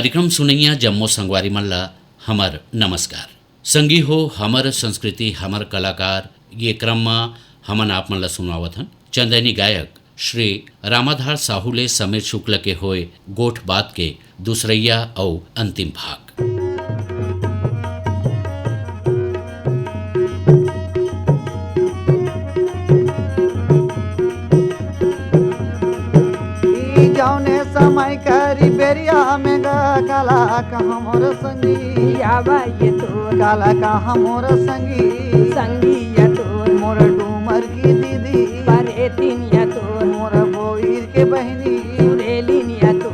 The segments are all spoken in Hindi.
कार्यक्रम सुनैया जम्मो संगवारी मन ला हमर नमस्कार। संगी हो हमर संस्कृति हमर कलाकार ये क्रम में हमन आप मन ला सुनावत हन चंदैनी गायक श्री रामाधार साहू ले समीर शुक्ल के होए गोठ बात के दूसरैया और अंतिम भाग। समय करी बेरिया में काला कहाँ मोर संगी आवा ये तो काला कहाँ मोर संगी संगी या तो मोर डूमर की दीदी परे तीन या तो मोर बोईर के बहनी रेलिन या तो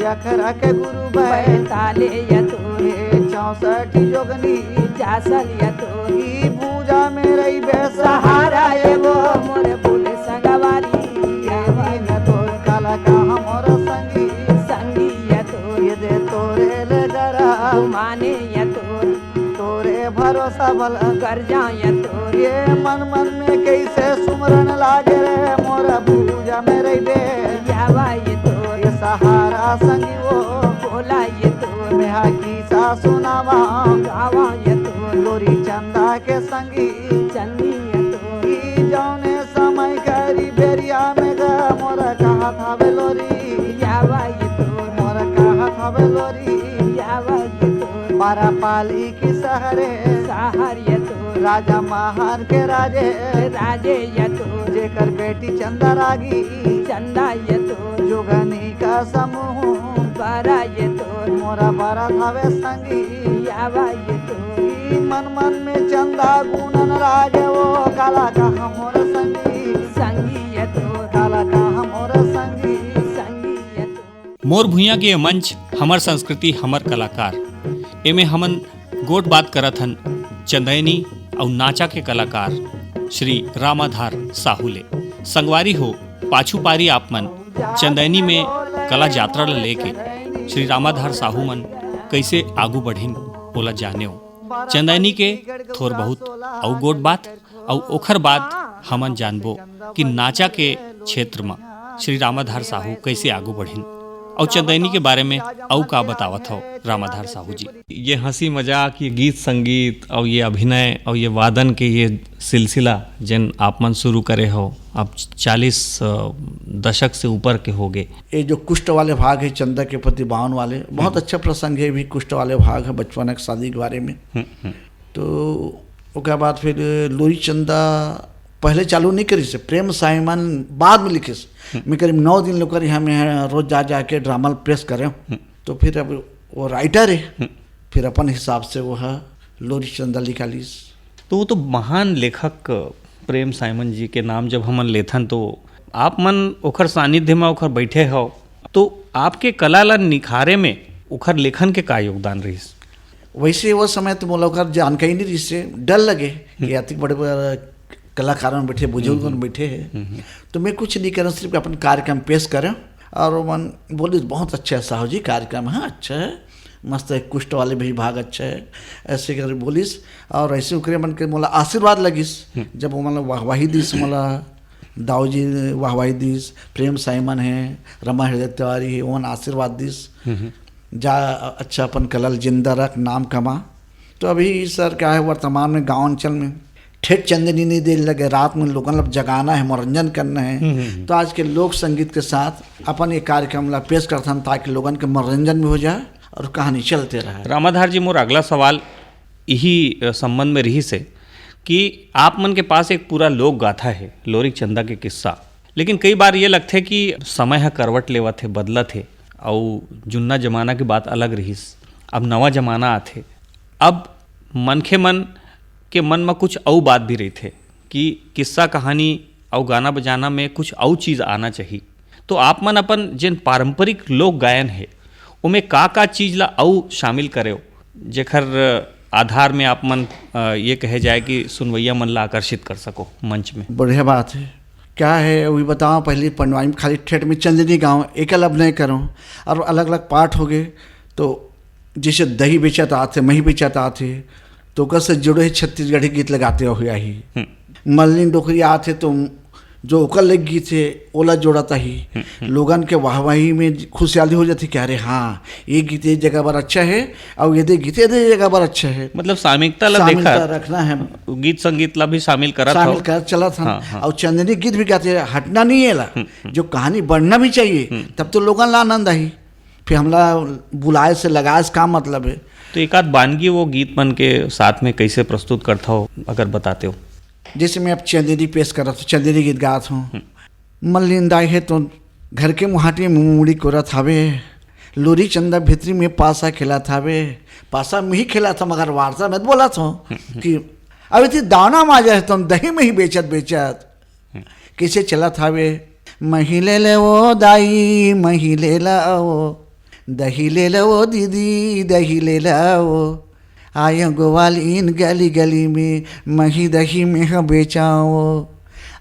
यखरा के गुरु बैताले या तो 64 जोगनी जासल या तो ई पूजा में रही बेसहारा ये वो मोर बोले संगवारी आवा ये तो काला कहाँ मोर माने या तोरे भरोसा बल कर जाए तो ये मन मन में कैसे सुमरन लागे रे मोर पूजा में रही बे यावा ये तो ये सहारा संगी वो बोला ये तो मेहा की सा सुनावा गावा ये तो लोरी चंदा के संगी चंदी ये तो ई जौने समय करी बेरिया में गा मोर कहा था बे लोरी यावा ये तो मोर कहा था बे लोरी यावा बारा पाली की सहरे सहर ये तो राजा महार के राजे राजे ये तो जेकर बेटी चंदा रागी चंदा ये तो जोगनी का समूह बारा ये तो मोरा बारा थावे संगी यावा ये तो मन मन में चंदा गुणन रागे वो काला कहाँ मोर संगी संगी ये तो काला कहाँ मोर संगी संगी ये तो मोर भुइयां के मंच हमर संस्कृति हमर कलाकार एमे हमन गोट बात करत हन चंदैनी और नाचा के कलाकार श्री रामाधार साहू ले संगवारी हो पाछू पारी आप मन चंदैनी में कला यात्रा ला लेके श्री रामाधार साहू मन कैसे आगू बढ़िन बोला जाने हो चंदैनी के थोर बहुत और गोट बात और ओखर बाद हमन जानबो कि नाचा के क्षेत्र में श्री रामाधार साहू कैसे आगू बढ़िन और चंदैनी के बारे में औ का बतावत हो रामाधार साहू जी। ये हंसी मजाक ये गीत संगीत और ये अभिनय और ये वादन के ये सिलसिला जिन आप मन शुरू करे हो अब 40 दशक से ऊपर के हो गए। ये जो कुष्ठ वाले भाग है चंदा के प्रति बावन वाले बहुत अच्छा प्रसंग है भी कुष्ठ वाले भाग है बचपन की शादी के बारे में। तो उसके बाद फिर लोरी चंदा पहले चालू नहीं करी से प्रेम साइमन बाद में लिखे से मैं करीब 9 दिन लोग करी हमें रोज जा जाके ड्रामा प्रेस करें। तो फिर अब वो राइटर है फिर अपन हिसाब से वो है लोरी चंदा लिखा लीस। तो वो तो महान लेखक प्रेम साइमन जी के नाम जब हमन लेथन तो आप मन ओखर सानिध्य में ओखर बैठे हो तो आपके कला ला निखारे में ओखर लेखन के का योगदान रही? वैसे वो समय तो मोला ओखर जानकारी नहीं रही से डर लगे कि अति बड़े कलाकारों में बैठे बुजुर्ग में बैठे हैं तो मैं कुछ नहीं करूँ सिर्फ अपन कार्यक्रम पेश करें और मन बोली बहुत अच्छा है साहू जी कार्यक्रम है अच्छा है मस्त है कुष्ठ वाले भी भाग अच्छा है ऐसे कर बोलिस और ऐसे उकरे मन के मोला आशीर्वाद लगिस जब वो मतलब वाहवाही दिस मोला दाऊ जी वाहवाही दिस प्रेम साइमन है रमा हृदय तिवारी है ओन आशीर्वाद दिस जा अच्छा अपन कलल जिंदा रख नाम कमा। तो अभी सर क्या है वर्तमान में गाँव अंचल में ठेठ चंदनी नहीं देने लगे रात में लोगों को जगाना है मनोरंजन करना है। तो आज के लोक संगीत के साथ अपन ये कार्यक्रम ला पेश करता हूँ ताकि लोगों के मनोरंजन भी हो जाए और कहानी चलते रहे। रामाधार जी मोर अगला सवाल यही संबंध में रही से कि आप मन के पास एक पूरा लोक गाथा है लोरी चंदा के किस्सा लेकिन कई बार ये लगते कि समय है करवट लेवत है बदलत है और जुन्ना जमाना की बात अलग रहीस अब नवा जमाना आते अब मनखे मन के मन में कुछ और बात भी रही थे कि किस्सा कहानी और गाना बजाना में कुछ और चीज़ आना चाहिए। तो आप मन अपन जिन पारंपरिक लोक गायन है उमें का चीज़ ला और शामिल करे जेखर आधार में आप मन ये कहे जाए कि सुनवैया मन ला आकर्षित कर सको मंच में। बढ़िया बात है क्या है वही बताओ पहले पंडवाई में खाली ठेठ में चंदनी गाँव एकल अभिनय करो और अलग अलग पार्ट हो गए। तो जैसे दही बेचत आते मही बेचत आते तो कैसे जुड़े छत्तीसगढ़ी गीत लगाते हो ही मल्लिन डोकरी आते तो जो ओकर लग गई थे ओला जोड़ता ही लोगन के वाहवाही में खुशहाली हो जाती कि अरे हाँ ये गीत ये जगह पर अच्छा है और ये गीत ये जगह पर अच्छा है। मतलब सामिकता ला सामिलता देखा रखना है, गीत संगीत ला भी शामिल करा शामिल था। कर चला था। हाँ। और चंदनी गीत भी गाते हटना नहीं है ला, जो कहानी बढ़ना भी चाहिए तब तो लोगन ला आनंद आई। फिर हमला बुलाए से लगाए से का मतलब है। तो एक आध वानगी वो गीत मन के साथ में कैसे प्रस्तुत करता हो अगर बताते हो। जैसे मैं अब चंदेरी पेश कर रहा था, चंदेरी गीत गात हूँ। मल्लिंदाई है तो घर के मुहाटी में मुड़ी कोरत हवे, लोरी चंदा भितरी में पासा खेला था वे, पासा में ही खेला था मगर वार्ता में बोला था कि अभी थी दाना माजा है तुम दही में ही बेचत बेचत किसे चला था वे। महिले ले वो दाई महिले लाओ, दही ले लो दीदी दही ले लाओ, आया गोवालीन गली गली में मही दही में बेचाओ,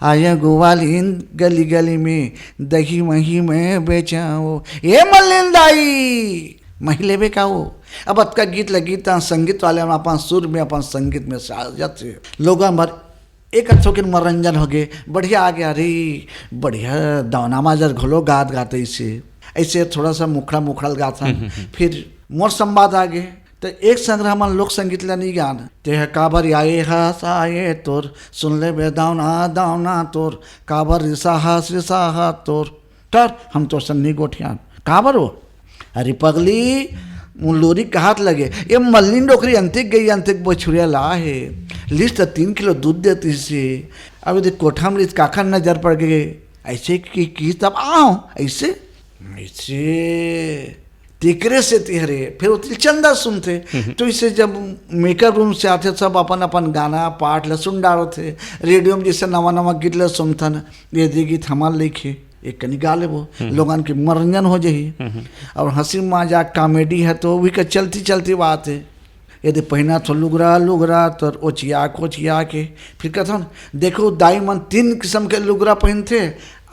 आया गोवालीन गली गली में दही मही में बेचाओ, ये मल्लिंदाई महिले बेकाओ। अब अत का गीत लगी था संगीत वाले में अपन सुर में अपन संगीत में साजत लोग मर एक अच्छो के मनोरंजन हो गए, बढ़िया आ गया। अरे बढ़िया दौना माजर घोलो गात गाते ऐसे थोड़ा सा मुखड़ा मुखड़ा गाता। फिर मोर संवाद आ गए तो एक संग्रह मन लोक संगीत ला नहीं गाना ते काबर आए हस आए तोर सुन ले बे दावना दावना तोर काबर रिसा तोर टर हम तो सन्नी गोठियान काबर हो। अरे पगली लोरी का हाथ लगे ये मल्लिन डोकरी अंतिक गई अंतिक बछुरिया ला है लिस्ट 3 किलो दूध देती से। अब देख कोठा में काखा नजर पड़ गए ऐसे की तब आओ ऐसे ऐसे तिकरे से तिहरे फिर उतनी चंदा सुनते। तो इसे जब मेकअप रूम से आते सब अपन अपन गाना पाठ ल सुन डालो थे। रेडियो में जैसे नवा नवा गीत ल सुनथन ये दे गीत हमार लिखे एक कनी गा ले वो लोगन के मनोरंजन हो जाही। और हंसी मजाक कॉमेडी है तो भी का चलती चलती बात है। यदि पहना तो लुगरा लुगरा तो ओचिया कोचिया के फिर कहता देखो दाई मन 3 किस्म के लुगरा पहनते,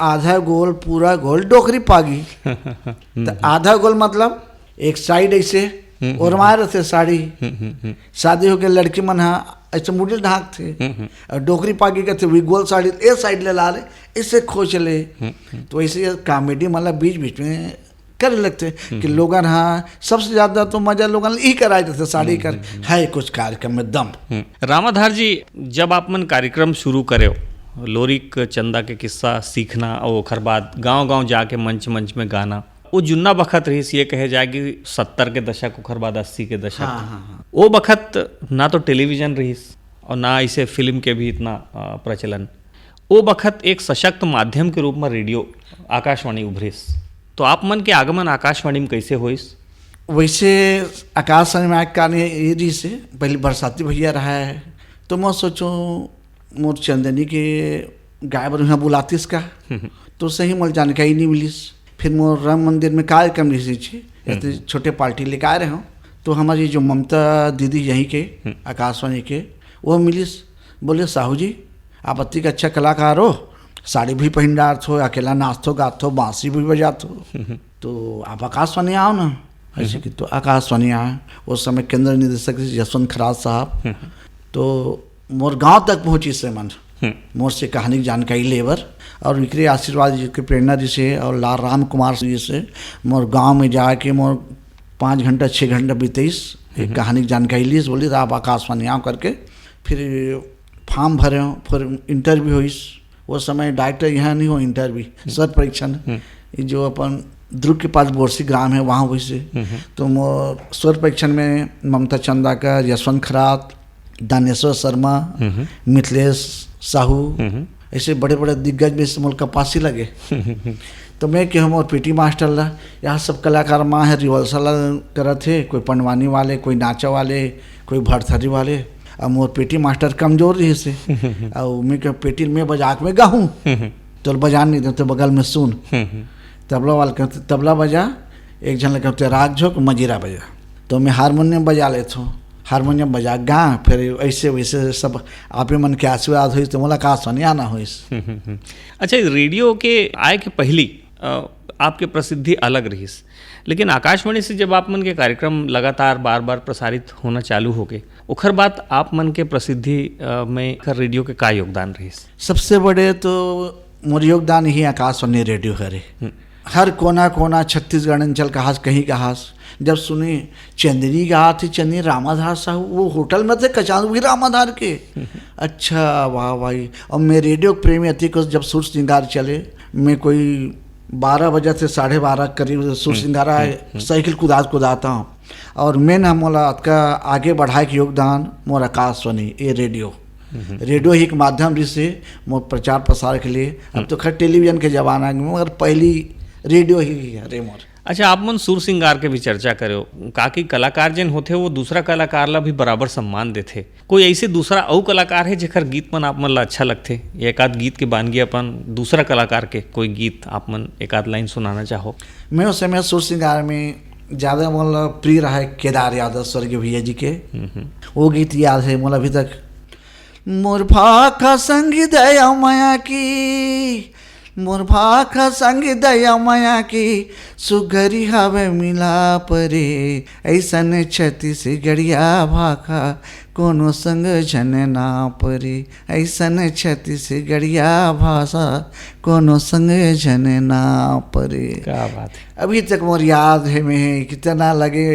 आधा गोल पूरा गोल डोकरी पागी। तो आधा गोल मतलब एक साइड ऐसे और मार रहते साड़ी शादी हो गए लड़की मन ऐसे मुड़ी ढाक थे और डोकरी पागी कहते वी गोल साड़ी ए साइड ले ला ले इससे खोच ले। तो ऐसे कॉमेडी मतलब बीच बीच में कर लगते कि लोगन हाँ सबसे ज्यादा तो मजा लोगन यही कराए जाते साड़ी कर है कुछ कार्यक्रम में दम। रामाधार जी जब आप मन कार्यक्रम शुरू करे हो लोरिक चंदा के किस्सा सीखना और ओखर बाद गांव-गांव जाके मंच मंच में गाना वो जुन्ना बखत रहीस ये कहे जाए कि 70 के दशक ओखर बाद 80 के दशक। हाँ। वो बखत ना तो टेलीविजन रहीस और ना इसे फिल्म के भी इतना प्रचलन। वो बखत एक सशक्त माध्यम के रूप में रेडियो आकाशवाणी उभरिस। तो आप मन के आगमन आकाशवाणी में कैसे होइस? वैसे आकाशवाणी में आने ये से पहले बरसाती भैया रहा है तो मैं सोचूं मोर चंदनी के गाय बर यहाँ बुलातीस का तो सही मोल जानकारी नहीं मिलीस। फिर मोर राम मंदिर में कार्यक्रम रही छोटे पार्टी लेकर आ रहे हूँ तो हमारी जो ममता दीदी यहीं के आकाशवाणी के वो मिलीस। बोले साहू जी आप अति का अच्छा कलाकार हो, साड़ी भी पहन डालत हो, अकेला नाचतो गात हो, बांसुरी भी बजात हो, तो आप आकाशवाणी आओ ना। ऐसे कि तो आकाशवाणी आए उस समय केंद्र निदेशक यशवंत खराज साहब तो मोर गांव तक पहुंची से मन मोर से कहानी की जानकारी लेवर और विक्री आशीर्वाद जी के प्रेरणा जी से और लाल राम कुमार जी से मोर गांव में जाके मोर 5 घंटा 6 घंटा बीतीस एक कहानी की जानकारी ली। बोली तो आप आकाशवाणी आओ करके फिर फॉर्म भरे हो फिर इंटरव्यू हुई। वो समय डॉक्टर यहाँ नहीं हो इंटरव्यू सर परीक्षण जो अपन दुर्ग के पास बोरसी ग्राम है वहाँ हुई से। तो मोर स्वर परीक्षण में ममता चंदा का यशवंत खरात दानेश्वर शर्मा मिथिलेश साहू ऐसे बड़े बड़े दिग्गज में मोल कपासी लगे। तो मैं कि हम और पीटी मास्टर ला यहाँ सब कलाकार माँ है रिहर्सल कर थे, कोई पंडवानी वाले, कोई नाचा वाले, कोई भरथरी वाले। अब मोर पेटी मास्टर कमजोर रही से और मैं क्या पेटी में बजा के में गाऊँ तो बजा नहीं देते बगल में सुन। तबला वाले कहते तबला बजा, एक जन कहते राग झोंक मजीरा बजा, तो मैं हारमोनियम बजा लेता हूँ, हारमोनियम बजा गा फिर ऐसे वैसे सब आपे मन के आशीर्वाद हुई तो मुलाकात सुनी आना हुई। अच्छा रेडियो के आए के पहली आपके प्रसिद्धि अलग रही, लेकिन आकाशवाणी से जब आप मन के कार्यक्रम लगातार बार बार प्रसारित होना चालू हो गए उखर बात आप मन के प्रसिद्धि में रेडियो के का योगदान रही? सबसे बड़े तो मोर योगदान ही आकाशवाणी रेडियो करे। हर कोना कोना छत्तीसगढ़ अंचल कहास कहीं कहास जब सुने चंदनी गा थी, चंदनी रामाधार साहू वो होटल में थे कचान भी रामाधार के। अच्छा वाह भाई। और मैं रेडियो प्रेमी अति को जब सुर श्रृंगार चले, मैं कोई 12 बजे से 12:30 करीब सुर श्रृंगारा साइकिल कुदाता हूँ। और मैं ना मोला का आगे बढ़ाए के योगदान मोर आकाशवाणी ये रेडियो ही एक माध्यम जिससे मोर प्रचार प्रसार के लिए। अब तो खैर टेलीविजन के जमाना में, मगर पहली रेडियो ही है रे मोर। अच्छा, आप मन सुर सिंगार के भी चर्चा करो, काकि कलाकार जिन होते वो दूसरा कलाकार ला भी बराबर सम्मान देते। कोई ऐसे दूसरा अउ कलाकार है जेकर गीत मन आप मन ला अच्छा लगते? एक आध गीत के बानगी अपन दूसरा कलाकार के कोई गीत आप मन एक आध लाइन सुनाना चाहो? मैं उस समय सुर सिंगार में ज़्यादा मोला प्रिय रहा है केदार यादव स्वर्गीय भैया जी के। वो गीत याद है मोला अभी तक। मोर भाखा संग दया माया की, मोर भाखा संग दया माया की, सुगरी हवे मिला परे, ऐसन छत्तीसगढ़िया भाखा कोनो संग जन ना परे, ऐसन छत्तीसगढ़िया भाषा कोनो संग जन ना परे। क्या बात है। अभी तक मोर याद है मैं कितना लगे।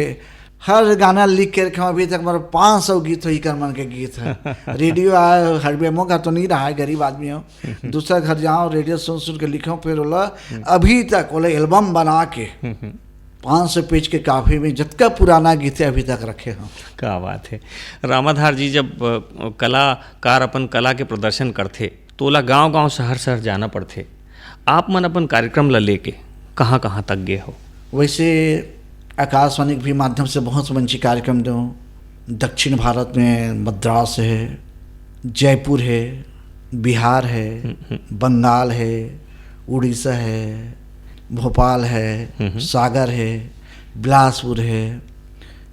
हर गाना लिख के रखा हूँ अभी तक। मेरे 500 गीत हो कर मन के गीत है। रेडियो आए हड़बेमो का तो नहीं रहा है, गरीब आदमी हो। दूसरा घर जाओ रेडियो सुन के लिखा हूँ, फिर बोला अभी तक बोले एल्बम बना के 500 पेज के काफी में जितना पुराना गीत है अभी तक रखे हों। क्या बात है। रामाधार जी, जब कलाकार अपन कला के प्रदर्शन करते तो ओला गांव-गांव शहर जाना पड़ते। आप मन अपन कार्यक्रम ला लेके कहाँ कहाँ तक गए हो? वैसे आकाशवाणी के भी माध्यम से बहुत मंची कार्यक्रम दो। दक्षिण भारत में मद्रास है, जयपुर है, बिहार है, बंगाल है, उड़ीसा है, भोपाल है, सागर है, बिलासपुर है,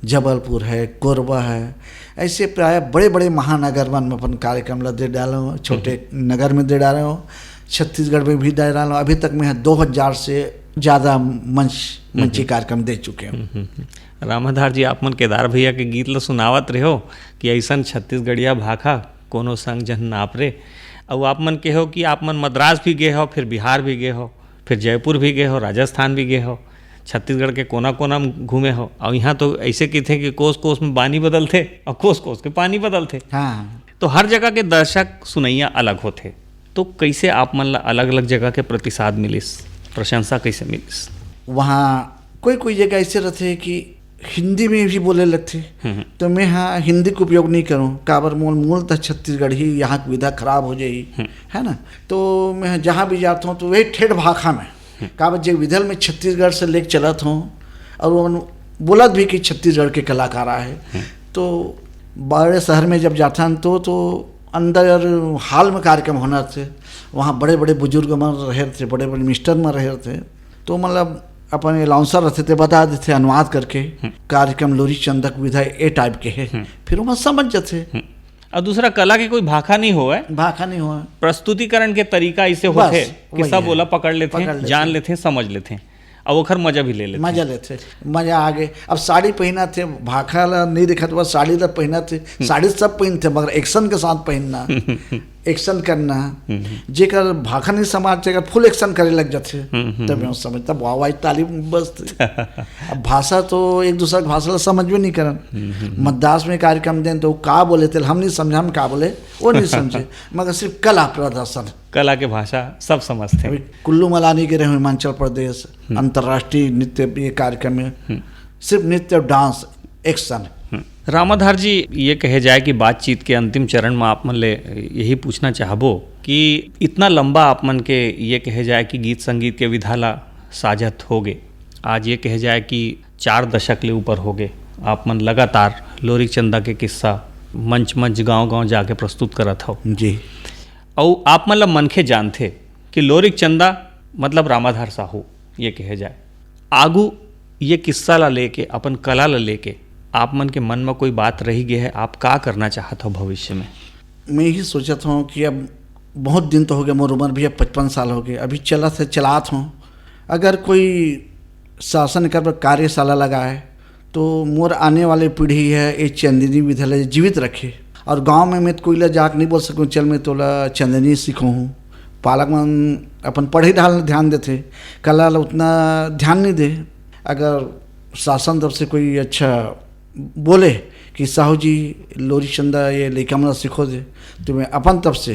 जबलपुर है, कोरबा है। ऐसे प्राय बड़े बड़े महानगर में अपन कार्यक्रम ला दे डालो, छोटे नगर में दे डालो, छत्तीसगढ़ में भी दे डालो। अभी तक मैं 2000 से ज़्यादा मंची कार्यक्रम दे चुके हैं। रामाधार जी, आप मन केदार भैया के गीत ला सुनावत रहे हो कि ऐसन छत्तीसगढ़िया भाखा कोनो संग जन नाप रे। और आप मन के हो कि आप मन मद्रास भी गए हो, फिर बिहार भी गए हो, फिर जयपुर भी गए हो, राजस्थान भी गए हो, छत्तीसगढ़ के कोना कोना में घूमे हो। और यहाँ तो ऐसे की थे कि कोस कोस में बानी बदलते और कोस कोस के पानी बदलते। हाँ, तो हर जगह के दर्शक सुनैया अलग होते। तो कैसे आप मन ला अलग अलग जगह के प्रतिसाद मिलिस, प्रशंसा कैसे मिलिस? वहाँ कोई जगह ऐसे रहते हैं कि हिंदी में भी बोले लगते, तो मैं हाँ हिंदी का उपयोग नहीं करूँ। काबर मूलतः छत्तीसगढ़ ही यहाँ की विधा खराब हो जाएगी, है ना। तो मैं जहाँ भी जाता हूँ तो वही ठेठ भाखा में काबर जो विधल में छत्तीसगढ़ से लेके चलत हूँ। और वो बोलत भी कि छत्तीसगढ़ के कलाकार आए। तो बड़े शहर में जब जाता हूँ तो अंदर हाल में कार्यक्रम होना थे, वहाँ बड़े बड़े बुजुर्ग में रहे थे, बड़े बड़े मिस्टर में रहे थे। तो मतलब अपन अलाउंसर रहते थे, बता देते अनुवाद करके कार्यक्रम लोरी चंदक विधा ए टाइप के है, फिर वो समझ जाते। और दूसरा कला के कोई भाखा नहीं हुआ है, भाखा नहीं हुआ, प्रस्तुतिकरण के तरीका ऐसे बस, होते कि वही सब है। बोला पकड़ लेते, जान लेते, समझ लेते और वो खर मजा भी ले लेते। मजा लेते, मजा आ गए। अब साड़ी पहना थे, भाखा ला नहीं दिखा तो बस साड़ी ला पहना थे। साड़ी सब पहनते मगर एक्शन के साथ पहनना, एक्शन करना। जेकर भाखा नहीं समाज अगर फुल एक्शन करे लग जाते तब मैं समझता वाह वाह तालीम बस। अब भाषा तो एक दूसरे की भाषा समझ भी नहीं करन। मद्रास में कार्यक्रम दें तो का बोले थे हम नहीं समझा, हम का बोले वो नहीं समझे, मगर सिर्फ कला प्रदर्शन, कला के भाषा सब समझते। अभी कुल्लू मलानी के रहे हिमाचल प्रदेश अंतर्राष्ट्रीय नृत्य ये कार्यक्रम में सिर्फ नृत्य डांस एक्शन। रामाधार जी, ये कहे जाए कि बातचीत के अंतिम चरण में आप मन ले यही पूछना चाहबो कि इतना लंबा आप मन के ये कहे जाए कि गीत संगीत के विधाला साजत हो गए, आज ये कहे जाए कि 4 दशक ले ऊपर हो गए आप मन लगातार लोरी चंदा के किस्सा मंच गांव जाके प्रस्तुत करत हो जी। और आप मतलब मनखे जानते कि लोरिक चंदा मतलब रामाधार साहू ये कहे जाए। आगू ये किस्सा ला लेके अपन कला ला लेके आप मन के मन में कोई बात रही गई है, आप का करना चाहते हो भविष्य में? मैं ही सोचता हूँ कि अब बहुत दिन तो हो गया, मोर उम्र भी अब 55 साल हो गए, अभी चलात हूँ। अगर कोई शासन कर कार्यशाला लगाए तो मोर आने वाली पीढ़ी है ये चंदनी विद्यालय जीवित रखे। और गांव में मैं कोई ला जाके नहीं बोल सकूँ चल मैं तोला चंदनी सीखूँ हूँ, पालक मन अपन पढ़े ढाल ध्यान देते, कला ला उतना ध्यान नहीं दे। अगर शासन तरफ से कोई अच्छा बोले कि साहू जी लोरी चंदा ये लड़का मन सिखो दे, तो मैं अपन तरफ से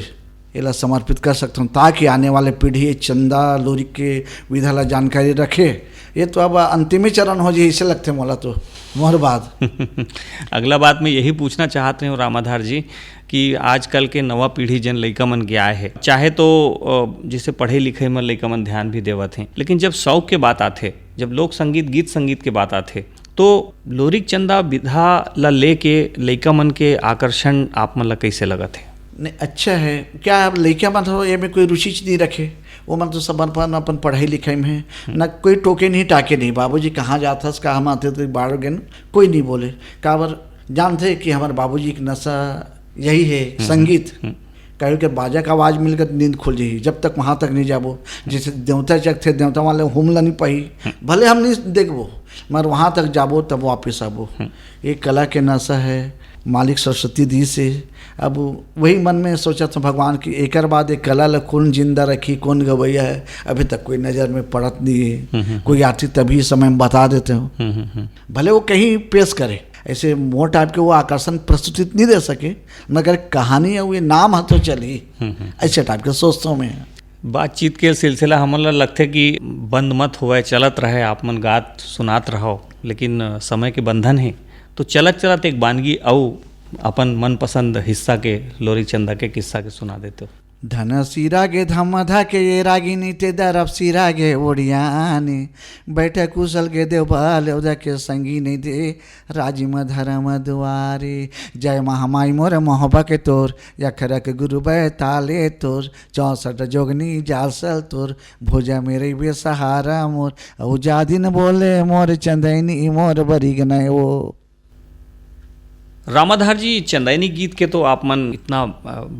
ये समर्पित कर सकता हूँ, ताकि आने वाले पीढ़ी ये चंदा लोरी के विधा ला जानकारी रखे। ये तो अब अंतिम चरण हो जाए, इसे लगते मोला तो मोहर बाद। अगला बात मैं यही पूछना चाहते हैं रामाधार जी कि आजकल के नवा पीढ़ी जन लइका मन के आए है, चाहे तो जिसे पढ़े लिखे में लइका मन ध्यान भी देवत हैं, लेकिन जब शौक के बात आते, जब लोक संगीत गीत संगीत के बात आते, तो लोरिक चंदा विधा ला लेके लइका मन के आकर्षण आप मन ला कैसे लगत है? नहीं अच्छा है, क्या अब लड़का मन हो ये में कोई रुचि नहीं रखे, वो मन तो सब अपन पढ़ाई लिखाई में है, न कोई टोके नहीं टाके नहीं, बाबूजी कहाँ जाता कहाँ हम आते तो बाढ़ गए कोई नहीं बोले। काबर जानते कि हमारे बाबूजी की नशा यही है संगीत, कहो कि बाजा का आवाज़ मिलकर नींद खुल जाई, जब तक वहाँ तक नहीं जाबो। जैसे देवता चक थे, देवता वाले हुमला नहीं पाई, भले हम नहीं देखबो मगर वहाँ तक जाबो तब वापस आबो। ये कला के नशा है, मालिक सरस्वती दी से। अब वही मन में सोचा था भगवान की एक बाद एक कला ला कौन जिंदा रखी, कौन गवैया है, अभी तक कोई नज़र में पड़त नहीं है। कोई आती तभी समय में बता देते हो, भले वो कहीं पेश करे, ऐसे मोर टाइप के वो आकर्षण प्रस्तुति नहीं दे सके, मगर कहानी है वो नाम है तो चली, ऐसे टाइप के सोचता हूँ मैं। बातचीत के सिलसिला हमन ला लगते कि बंद मत हुआ, चलत रहे, आप मन गात सुनात रहो, लेकिन समय के बंधन है तो चलत चलत एक बानगी औ अपन मनपसंद हिस्सा के लोरी चंदा के किस्सा के सुना देते हो। धन सिरागे धमधा के ये रागिनी ते दरब सिरागे ओडियाने, बैठे कुशल के देवपाल उदा के संगी नहीं दे राजिम धर्म दुआरे। जय महामाई मोर मोहबा के तोर, यखरक गुरु बैताले तोर, 64 जोगनी जालसल तोर, भोजा मेरे बेसहारा मोर, औजा दिन बोले मोर चंदैनी मोर बरी गनय वो। रामाधार जी, चंदैनी गीत के तो आप मन इतना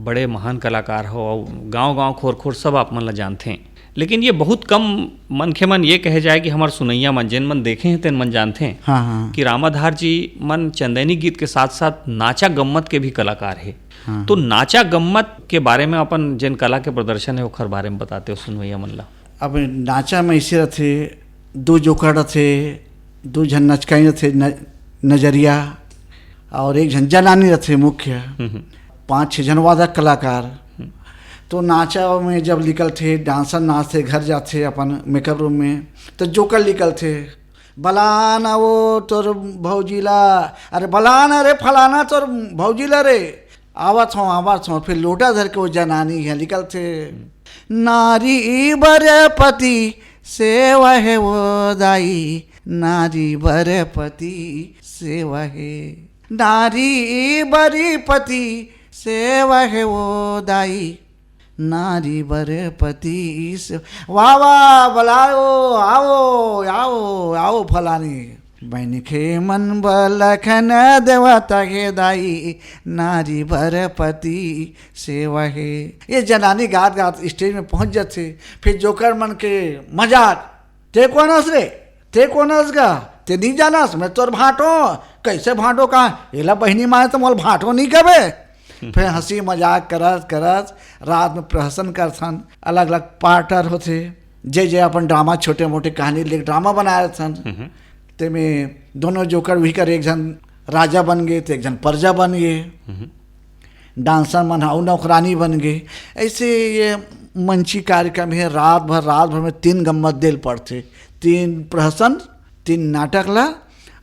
बड़े महान कलाकार हो और गांव गांव खोर खोर सब आप मन ला जानते हैं, लेकिन ये बहुत कम मनखे मन ये कहे जाए कि हमार सुनैया मन जिन मन देखे हैं तेन मन जानते हैं हाँ। कि रामाधार जी मन चंदैनी गीत के साथ साथ नाचा गम्मत के भी कलाकार है। हाँ। तो नाचा गम्मत के बारे में अपन जिन कला के प्रदर्शन है ओखर बारे में बताते हो सुनैया मन ला। अब नाचा में ऐसे रथे, 2 जोकर रथे, 2 झन नचकाई रथे नजरिया, और 1 झन जनानी रथे मुख्य, 5-6 जन वादक कलाकार। तो नाचा में जब निकल थे, डांसर नाचते, घर जाते अपन मेकअप रूम में, तो जोकर निकल थे, बलाना वो तोर भौजीला, अरे बलाना अरे फलाना तोर भौजीला रे, आवत हो, फिर लोटा धर के वो जनानी है निकल थे। नारी बर पति सेवा है वो दाई, नारी बर पति सेवा है, नारी बरी पति सेवा है वो दाई, नारी बरे पति से। वाह वाह बुलाओ, आओ आओ आओ फलानी बहन के मन बलखन देवता के दाई, नारी बर पति सेवा है। ये जनानी गात गात स्टेज में पहुंच जाते, फिर जोकर मन के मजाक, ते कौन हंस रे, ते कौन हंस गा, ते नहीं जानस मैं तोर भाटो, कैसे भाटो का एला बहनी माए तो मोल भाटो नहीं कबे। फिर हंसी मजाक करत करत रात में प्रहसन करथन, अलग अलग पार्टर होते, जे अपन ड्रामा छोटे मोटे कहानी लेके ड्रामा बनाए थन। ते में दोनों जोकर भी कर, 1 जन राजा बन गए तो 1 जन प्रजा बन गए, डांसर मन हाउ नौकरानी बन गए। ऐसे ये मंची कार्यक्रम है, रात भर में 3 गम्मत देल पड़ते, 3 प्रहसन, 3 नाटक ला,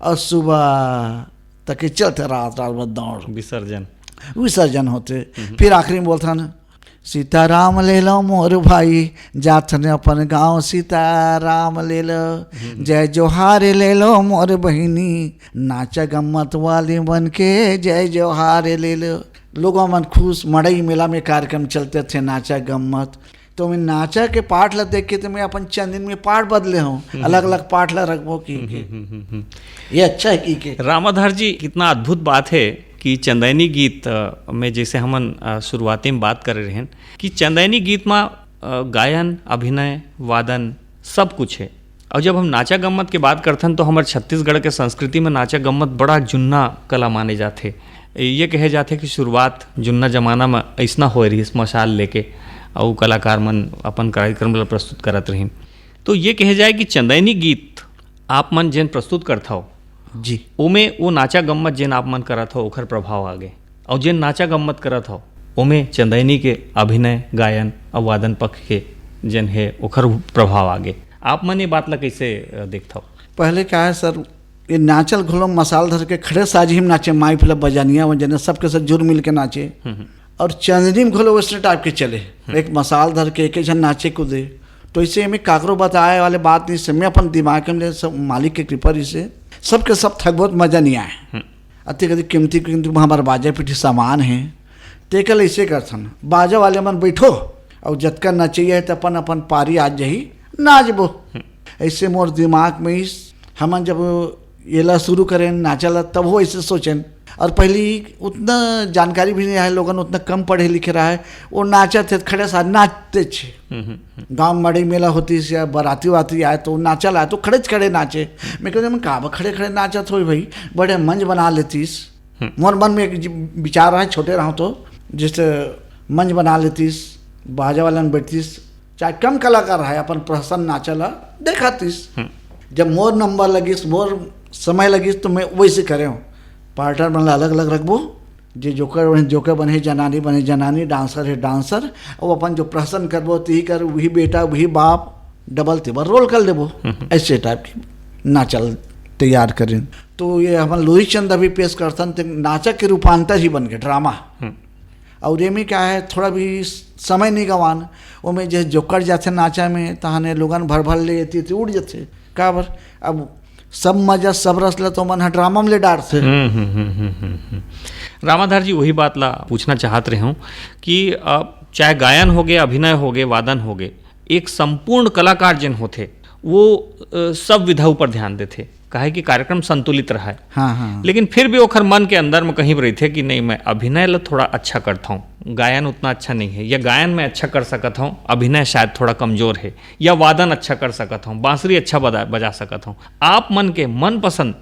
और सुबह तक चलते रात भर दौड़ विसर्जन होते। फिर आखिरी में बोलता न, सीताराम ले लो मोर भाई, जात ने अपन गाँव सीताराम ले लो, जय जोहार ले लो मोर बहिनी, नाचा गम्मत वाली बन के जय जोहार ले लो। लोगों मन खुश, मड़ई मेला में कार्यक्रम चलते थे नाचा गम्मत। तो मैं नाचा के पाठ ला देख के तो मैं अपन चंद दिन में पाठ बदले हूँ, अलग अलग पाठ ला रखबो की ये अच्छा है की। रामाधार जी, कितना अद्भुत बात है कि चंदैनी गीत में जैसे हमन शुरुआती में बात कर रहे हैं कि चंदैनी गीत में गायन, अभिनय, वादन सब कुछ है। और जब हम नाचा गम्मत की बात करते हैं तो हमारे छत्तीसगढ़ के संस्कृति में नाचा गम्मत बड़ा जुन्ना कला माने जाते। ये कहे जाते कि शुरुआत जुन्ना जमाना में ऐसा हो रही मशाल लेके, और कलाकार मन अपन कार्यक्रम ला प्रस्तुत करत रही। तो ये कहे जाए कि चंदैनी गीत आप मन जेन प्रस्तुत करत हो जी ओमे वो नाचा गम्मत जेन आप मन करत हो ओखर प्रभाव आगे, और जेन नाचा गम्मत करत हो ओमे चंदैनी के अभिनय गायन और वादन पक्ष के जेन है ओखर प्रभाव आगे। आप मन ये बात ला कैसे देखता हो? पहले क्या है सर, ये नाचल घोलो मसाल धर के खड़े साजी में नाचे, माई फिलप बजानिया वजने सबके साथ जुड़ मिल के नाचे, और चंदनी में घोलो वैसे टाइप के चले, एक मसाल धर के एक जन नाचे कूदे। तो इसे हमें काकरो बताए वाले बात नहीं, समय अपन दिमाग में सब मालिक के कृपा से सबके सब थक बहुत मजा नहीं आए। अति कभी कीमती कीमती हमारे बाजा पीठी सामान है ते कल ऐसे करथन, बाजा वाले मन बैठो और जतका नचिए तो अपन अपन पारी आज जही नाचबो। ऐसे मोर दिमाग में हमन जब ये ला शुरू करें नाचला तब वो ऐसे सोचें, और पहली उतना जानकारी भी नहीं है, लोगन उतना कम पढ़े लिखे रहा है, वो नाचा थे खड़े साथ नाचते छे। गाँव मड़ी मेला होती या बराती वाती आए तो नाचल आए तो खड़े खड़े नाचे। मैं कहते मैं कहा खड़े खड़े नाचत हो भाई, बड़े मंच बना लेतीस। मोर मन में एक विचार रहा, छोटे रहो तो जैसे मंच बना लेतीस, बाजा वाला में बैठतीस, चाहे कम कलाकार है अपन प्रसन्न नाचला देखातीस। जब मोर नंबर लगिस, मोर समय लगिस तो मैं वैसे करे हूँ, पार्टनर बनला अलग अलग रखबो, जे जोकर बने जनानी बने जनानी, डांसर है डांसर, और अपन जो प्रसन्न करबो ती कर, वही बेटा वही बाप, डबल तिबर रोल कर देबो। ऐसे टाइप की नाचल तैयार करें। तो ये हम लोरी चंद अभी पेश करतन तो नाचक के रूपांतर ही बन गए ड्रामा। और ये में क्या है, थोड़ा भी समय नहीं गवान, वो में जैसे जोकर जाते नाचा में तहाने लोगन भर भर ले थी उड़ जाते काबर। अब सब मजा सब रस ला तो मन है ड्रामा में ले डार से। रामाधार जी वही बात ला पूछना चाहत रहे हूँ कि चाहे गायन हो गए, अभिनय हो गए, वादन हो गए, एक संपूर्ण कलाकार जिन होते वो सब विधा ऊपर ध्यान देते, काहे कि कार्यक्रम संतुलित रहा है। हाँ। लेकिन फिर भी ओखर मन के अंदर में कहीं रही थे कि नहीं मैं अभिनय ला थोड़ा अच्छा करता हूँ, गायन उतना अच्छा नहीं है, या गायन में अच्छा कर सकता हूँ, अभिनय शायद थोड़ा कमजोर है, या वादन अच्छा कर सकता हूँ, बांसुरी अच्छा बजा सकता हूँ। आप मन के मन पसंद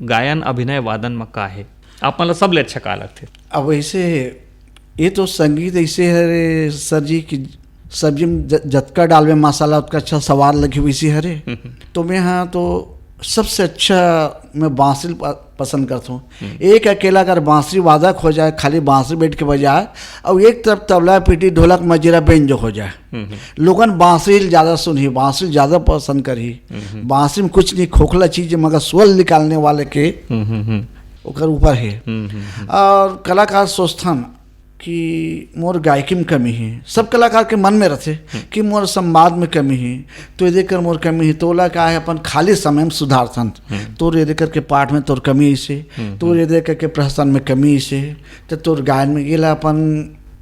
गायन अभिनय वादन में का है? आप मतलब सब ले अच्छा का लगते? अब ऐसे ये तो संगीत ऐसे है सर जी की सब्जी में जतका डालवे मसाला उतना अच्छा स्वाद लगी वैसी हरे। तो मैं हाँ तो सबसे अच्छा मैं बांसुरी पसंद करता हूँ। एक अकेला अगर बांसुरी वादक हो जाए, खाली बांसुरी बैठ के बजाए, और एक तरफ तबला पीटी ढोलक मजीरा बेंजो हो जाए, लोगन बांसुरी ज़्यादा सुनी, बांसुरी ज़्यादा पसंद करी। बांसुरी में कुछ नहीं, खोखला चीज़ मगर स्वर निकालने वाले के ओकर ऊपर है। और कलाकार सोचथन कि मोर गायकी में कमी है, सब कलाकार के मन में रहते कि मोर संवाद में कमी है, तो ये देख कर मोर कमी है, तोला का है अपन खाली समय में सुधारथन। तोर ये देख कर के पाठ में तोर कमी ऐसे, तोर ये देख कर के प्रहसन में कमी ऐसे, तो तोर गायन में ये ला अपन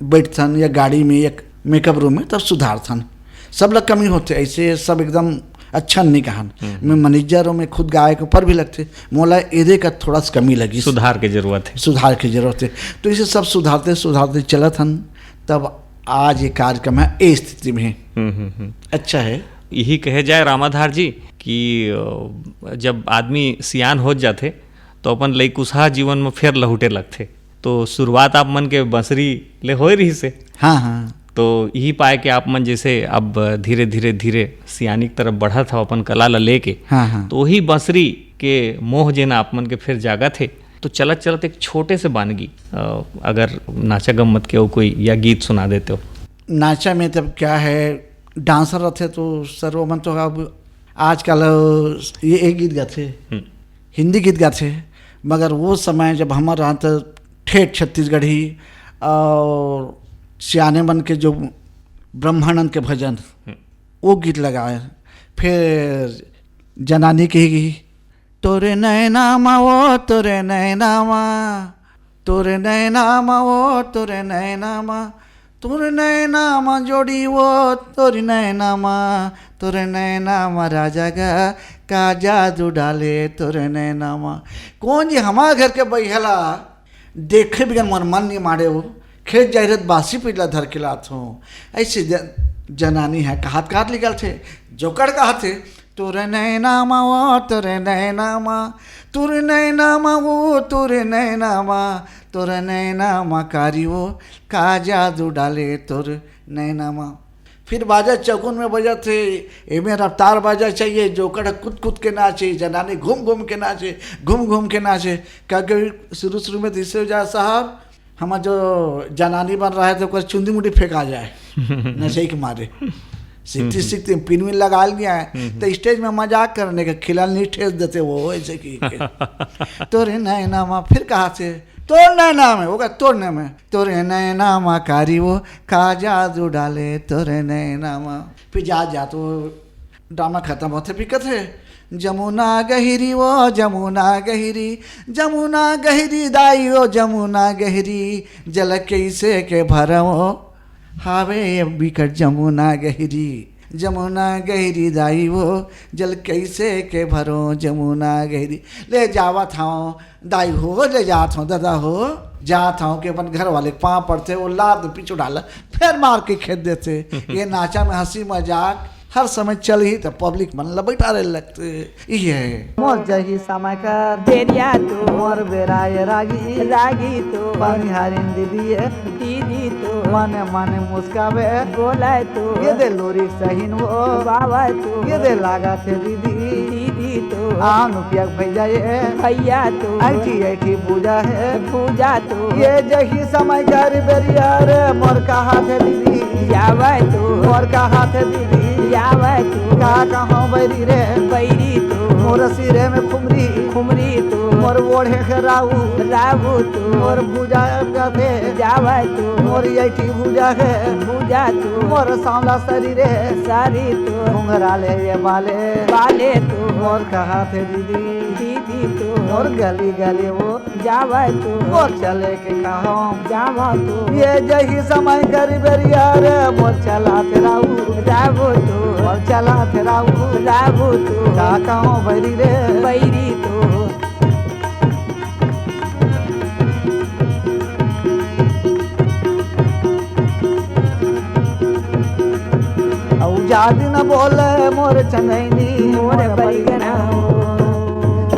बैठथन या गाड़ी में या मेकअप रूम में तब सुधारथन। सब लोग कमी होते ऐसे, सब एकदम अच्छा नहीं कहन। मैं मैनेजर में खुद गायक ऊपर भी लगते, मोला एदे का थोड़ा सा कमी लगी, सुधार की जरूरत है, सुधार की जरूरत है। तो इसे सब सुधारते सुधारते चलत हन, तब आज ये कार्यक्रम है ए स्थिति में है। अच्छा है। यही कहे जाए रामाधार जी कि जब आदमी सियान हो जाते तो अपन लइकुशा जीवन में फिर लहुटे लगते। तो शुरुआत आप मन के बंसरी ले हो रही से। हाँ। तो यही पाए कि आप मन जैसे अब धीरे धीरे सियानी की तरफ बढ़ा था अपन कला ला लेके। हाँ। तो वही बंसरी के मोह जेना आप मन के फिर जागा थे। तो चलत चलत एक छोटे से बानगी अगर नाचा गम्मत के हो कोई या गीत सुना देते हो। नाचा में तब क्या है, डांसर रहते तो सर वो मन तो अब आजकल ये एक गीत गाते, हिंदी गीत गाते, मगर वो समय जब हमारे यहाँ तो ठेठ छत्तीसगढ़ी और सियाने बन के जो ब्रह्मानंद के भजन वो गीत लगाए। फिर जनानी कहेगी तोरे नैनामा वो तोरे नैनामा, तोरे नैनामा वो तोरे नैनामा, तोरे नैनामा जोड़ी वो तोरे नैनामा, तोरे नैनामा राजा का जादू डाले तोरे नैनामा। कौन जी हमारे घर के बैहला देखे बिगन मन नहीं मारे हो, खेत जाहिरत बासी पिला धर के लात हूँ। ऐसे जनानी है हाथ काट निकल थे, जोकर कहा थे तोरे नैनामा वो तोरे नैनामा, तोरे नैनामा वो तोरे नैनामा, तोरे नैनामा कारी वो का जादू डाले तोरे नैनामा। फिर बाजा चौकुन में बजा थे, एमें रफ्तार बाजा चाहिए, जोकड़ कूद कूद के नाचे, जनानी घूम घूम के नाचे, घूम घूम के नाचे। क्योंकि शुरू में तीसरे जा साहब हमारा जो जनानी बन रहा है तो चुंदी मुंडी फेंका जाए नशे के मारे, सीखते सीखते पिन विन लगा लिया है तो स्टेज में मजाक करने का खिलाल नहीं ठेस देते वो ऐसे की तोरे नैना माँ, फिर कहा से तोड़ नैना में होगा, तोड़ने में तोरे नैना माँ कारी वो का जादू डाले तोरे नैना माँ। फिर जा तो ड्रामा खत्म होते भी कथे जमुना गहिरी वो जमुना गहिरी, जमुना गहिरी दाई वो जमुना गहिरी, जल कैसे के भरवो हावे बिकट जमुना गहिरी, जमुना गहिरी दाई वो जल कैसे के भरो जमुना गहिरी। ले जावा था दाई हो, ले जात हूँ दादा हो, जात हूँ कि अपन घर वाले पाँव पड़ते वो लाद पीछू डाला फिर मार के खेत देते। ये नाचा में हंसी मजाक हर समय चल ही तो पब्लिक मन बैठा रहे लगते ये मोर जही समय कर देरिया तू, मोर बेराए रागी रागी तू, बनिहारिन दीदी दीदी तू, माने माने मुस्कावे बोलाए तू, ये दे लोरी सहीन वो बाबा तू, ये दे लागा थे दीदी दीदी तू, आनु पिया भैया ये भैया तू, ऐठी ऐठी पूजा है पूजा तू, ये जही समय कर बेरिया रे मोर का हाथ है दीदी जावे तू, मोर का हाथ है दीदी जावे तू, का कहाँ बैरी रे बैरी तू, मोर सिरे में खुमरी खुमरी तू, मोर ओढ़े के राहू राहू तू, मोर भूजा पे जावे तू, मोर ऐठी भूजा है भूजा तू, मोर सांवला शरीर सारी तू, घुंघरा ले ये बाले बाले तू, मोर कहा थे दीदी दीदी तू, मोर गली गली वो जावे तू, मोर चले के कहो जावा तू, ये जही समय कर बेरिया रे मोर चला थे राहू राहू तू, मोर चला थे राहू राहू तू, का कहो बैरी रे बैरी तू। जादी न बोले मोर चंदैनी मोर बलिगना,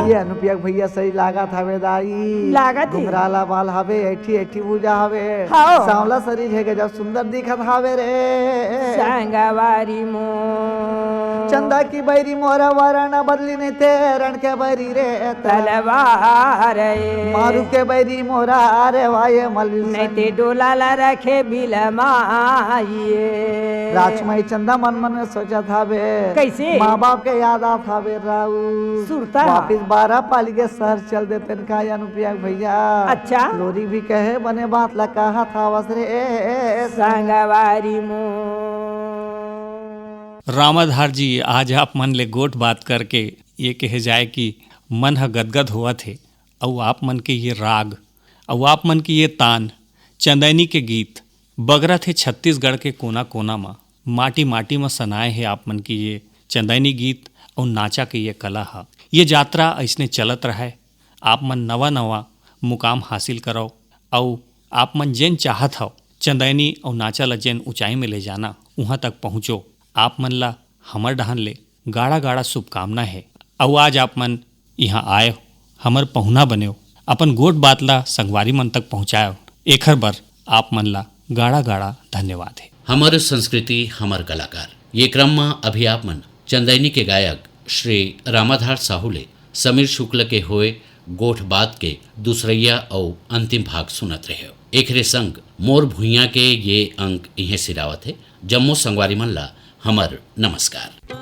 ये अनुपिया भैया सही लागत हवे दाई लागत घुंघराला बाल हवे ऐठी ऐठी पूजा हवे सांवला शरीर है जब सुंदर दिखत हवे रे संगवारी मो चंदा की बैरी मोरा वरण बदली ने ते रण के बैरी रे तलवार मारू के बैरी मोरा रे वाये मल नहीं ते डोला ला रखे बिलमाइए राजमाई चंदा मन मन सोचा था बे कैसे माँ बाप के याद आत हवे राऊ सुरता वापिस 12 पाली के शहर चल देते का अनुपिया भैया। अच्छा लोरी भी कहे बने बात ला कहा था वसरे संगवारी मो। रामाधार जी आज आप मन ले गोट बात करके ये कहे जाए कि मन ह गदगद हुआ थे और आप मन के ये राग और आप मन की ये तान चंदैनी के गीत बगरा थे छत्तीसगढ़ के कोना कोना में माटी माटी में सनाए है आप मन की ये चंदैनी गीत और नाचा के ये कला है। ये यात्रा ऐसने चलत रहे, आप मन नवा नवा मुकाम हासिल करो और आप मन जेन चाहत हो चंदैनी और नाचा ला जेन ऊंचाई में ले जाना वहाँ तक पहुँचो। आप मन ला हमर डहन ले गाड़ा गाड़ा शुभकामना है। और आज आप मन यहाँ आए हमर पहुना बने अपन गोट बात ला संगवारी मन तक पहुँचायो, एखर बर आप मन ला गाड़ा गाड़ा धन्यवाद है। हमर संस्कृति हमर कलाकार ये क्रम में अभी आप मन चंदैनी के गायक श्री रामाधार साहू ले समीर शुक्ल के होए गोठ बात के दूसरैया और अंतिम भाग सुनत रहे हो। एकरे संग मोर भुइया के ये अंक इहे सिरावत है। जम्मू संगवारी मन ला हमर नमस्कार।